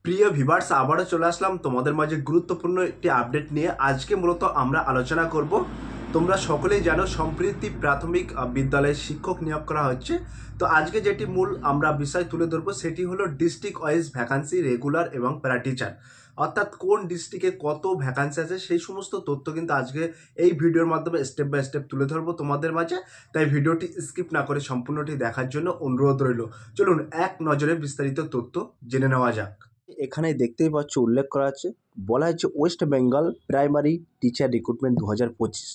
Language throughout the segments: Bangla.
প্রিয় ভিভার্স, আবারও চলে আসলাম তোমাদের মাঝে গুরুত্বপূর্ণ একটি আপডেট নিয়ে। আজকে মূলত আমরা আলোচনা করব, তোমরা সকলেই জানো সম্প্রতি প্রাথমিক বিদ্যালয়ে শিক্ষক নিয়োগ করা হচ্ছে। তো আজকে যেটি মূল আমরা বিষয় তুলে ধরবো সেটি হলো ডিস্ট্রিক্ট ওয়াইজ ভ্যাকান্সি, রেগুলার এবং প্যারা টিচার, অর্থাৎ কোন ডিস্ট্রিক্টে কত ভ্যাকান্সি আছে সেই সমস্ত তথ্য কিন্তু আজকে এই ভিডিওর মাধ্যমে স্টেপ বাই স্টেপ তুলে ধরবো তোমাদের মাঝে। তাই ভিডিওটি স্কিপ না করে সম্পূর্ণটি দেখার জন্য অনুরোধ রইল। চলুন এক নজরে বিস্তারিত তথ্য জেনে নেওয়া যাক। এখানে দেখতেই পাচ্ছ উল্লেখ করা আছে, বলা হচ্ছে West Bengal primary teacher recruitment 2025,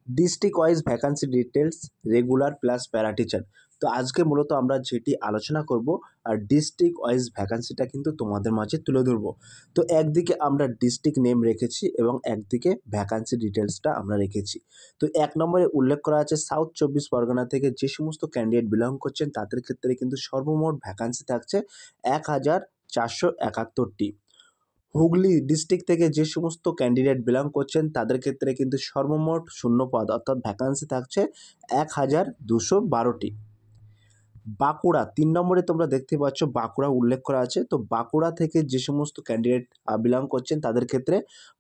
district wise vacancy details, regular plus para teacher. তো আজকে মূলত আমরা যেটি আলোচনা করব আর ডিস্ট্রিক্ট ওয়াইজ ভ্যাকান্সিটা কিন্তু তোমাদের মাঝে তুলে ধরবো। তো একদিকে আমরা ডিস্ট্রিক্ট নেম রেখেছি এবং একদিকে ভ্যাকান্সি ডিটেলসটা আমরা রেখেছি। তো এক নম্বরে উল্লেখ করা আছে সাউথ 24 পরগনা থেকে যে সমস্ত ক্যান্ডিডেট বিলং করছেন তাদের ক্ষেত্রে কিন্তু সর্বমোট ভ্যাকান্সি থাকছে 1471টি। হুগলি ডিস্ট্রিক্ট থেকে যে সমস্ত ক্যান্ডিডেট বিলং করছেন তাদের ক্ষেত্রে কিন্তু সর্বমোট শূন্যপদ অর্থাৎ ভ্যাকান্সি থাকছে 1212টি। বাঁকুড়া 3 নম্বরে তোমরা দেখতে পাচ্ছ বাঁকুড়া উল্লেখ করা আছে। তো বাঁকুড়া থেকে যে সমস্ত ক্যান্ডিডেট বিলং করছেন তাদের ক্ষেত্রে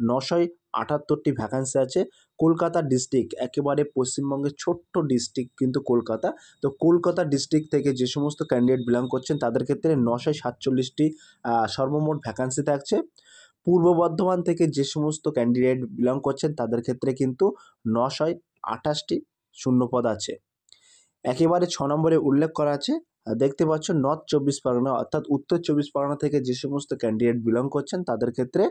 978টি ভ্যাকান্সি আছে। কলকাতা ডিস্ট্রিক্ট, একেবারে পশ্চিমবঙ্গের ছোট্ট ডিস্ট্রিক্ট কিন্তু কলকাতা। তো কলকাতা ডিস্ট্রিক্ট থেকে যে সমস্ত ক্যান্ডিডেট বিলং করছেন তাদের ক্ষেত্রে 947টি সর্বমোট ভ্যাকান্সি থাকছে। পূর্ব বর্ধমান থেকে যে সমস্ত ক্যান্ডিডেট বিলং করছেন তাদের ক্ষেত্রে কিন্তু 928টি শূন্যপদ আছে। একেবারে 6 নম্বরে উল্লেখ করা আছে, দেখতে পাচ্ছ নর্থ 24 পরগনা অর্থাৎ উত্তর 24 পরগনা থেকে যে সমস্ত ক্যান্ডিডেট বিলং করছেন তাদের ক্ষেত্রে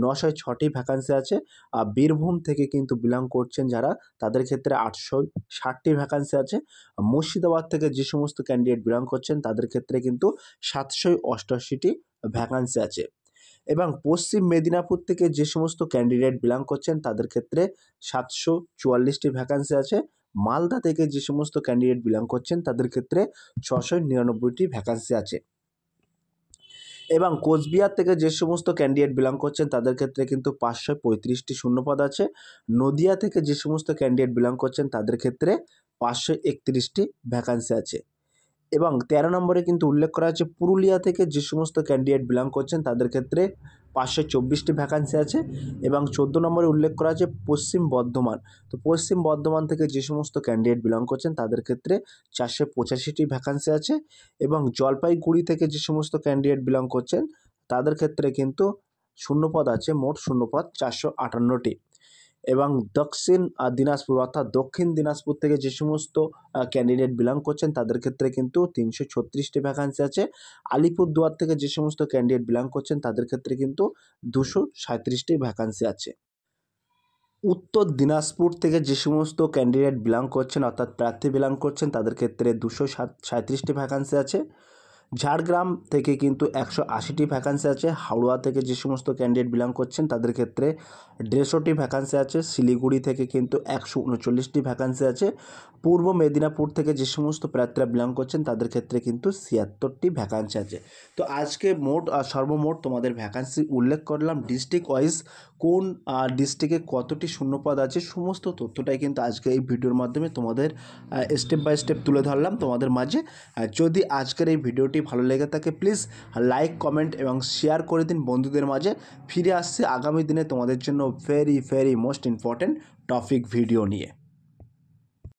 906টি ভ্যাকান্সি আছে। আর বীরভূম থেকে কিন্তু বিলং করছেন যারা তাদের ক্ষেত্রে 860টি ভ্যাকান্সি আছে। মুর্শিদাবাদ থেকে যে সমস্ত ক্যান্ডিডেট বিলং করছেন তাদের ক্ষেত্রে কিন্তু 788টি ভ্যাকান্সি আছে। এবং পশ্চিম মেদিনীপুর থেকে যে সমস্ত ক্যান্ডিডেট বিলং করছেন তাদের ক্ষেত্রে 744টি ভ্যাকান্সি আছে। মালদা থেকে যে সমস্ত ক্যান্ডিডেট বিলং করছেন তাদের ক্ষেত্রে 699টি ভ্যাকান্সি আছে। এবং কোচবিহার থেকে যে সমস্ত ক্যান্ডিডেট বিলং করছেন তাদের ক্ষেত্রে কিন্তু 535টি শূন্যপদ আছে। নদিয়া থেকে যে সমস্ত ক্যান্ডিডেট বিলং করছেন তাদের ক্ষেত্রে 531টি ভ্যাকান্সি আছে। এবং 13 নম্বরে কিন্তু উল্লেখ করা আছে পুরুলিয়া থেকে যে সমস্ত ক্যান্ডিডেট বিলং করছেন তাদের ক্ষেত্রে 524টি ভ্যাকান্সি আছে। এবং 14 নম্বরে উল্লেখ করা আছে পশ্চিম বর্ধমান। তো পশ্চিম বর্ধমান থেকে যে সমস্ত ক্যান্ডিডেট বিলং করছেন তাদের ক্ষেত্রে 485টি ভ্যাকান্সি আছে। এবং জলপাইগুড়ি থেকে যে সমস্ত ক্যান্ডিডেট বিলং করছেন তাদের ক্ষেত্রে কিন্তু শূন্যপদ আছে, মোট শূন্যপদ 458টি। এবং দক্ষিণ দিনাজপুর অর্থাৎ দক্ষিণ দিনাজপুর থেকে যে সমস্ত ক্যান্ডিডেট বিলং করছেন তাদের ক্ষেত্রে কিন্তু 336টি ভ্যাকান্সি আছে। আলিপুরদুয়ার থেকে যে সমস্ত ক্যান্ডিডেট বিলং করছেন তাদের ক্ষেত্রে কিন্তু 237টি ভ্যাকান্সি আছে। উত্তর দিনাজপুর থেকে যে সমস্ত ক্যান্ডিডেট বিলং করছেন অর্থাৎ প্রার্থী বিলং করছেন তাদের ক্ষেত্রে 237টি ভ্যাকান্সি আছে। ঝাড়গ্রাম থেকে কিন্তু 180টি ভ্যাকান্সি আছে। হাওড়া থেকে যে সমস্ত ক্যান্ডিডেট বিলং করছেন তাদের ক্ষেত্রে 150টি ভ্যাকান্সি আছে। শিলিগুড়ি থেকে কিন্তু 139টি ভ্যাকান্সি আছে। পূর্ব মেদিনীপুর থেকে যে সমস্ত প্রার্থীরা বিলং করছেন তাদের ক্ষেত্রে কিন্তু 76টি ভ্যাকান্সি আছে। তো আজকে সর্বমোট তোমাদের ভ্যাকান্সি উল্লেখ করলাম, ডিস্ট্রিক্ট ওয়াইজ কোন ডিস্ট্রিক্টে কতটি শূন্যপদ আছে সমস্ত তথ্যটাই কিন্তু আজকে এই ভিডিওর মাধ্যমে তোমাদের স্টেপ বাই স্টেপ তুলে ধরলাম তোমাদের মাঝে। যদি আজকের এই ভিডিওটি ভালো লেগে থাকে প্লিজ লাইক, কমেন্ট এবং শেয়ার করে দিন বন্ধুদের মাঝে। ফিরে আসছে আগামী দিনে তোমাদের জন্য very most important topic video নিয়ে।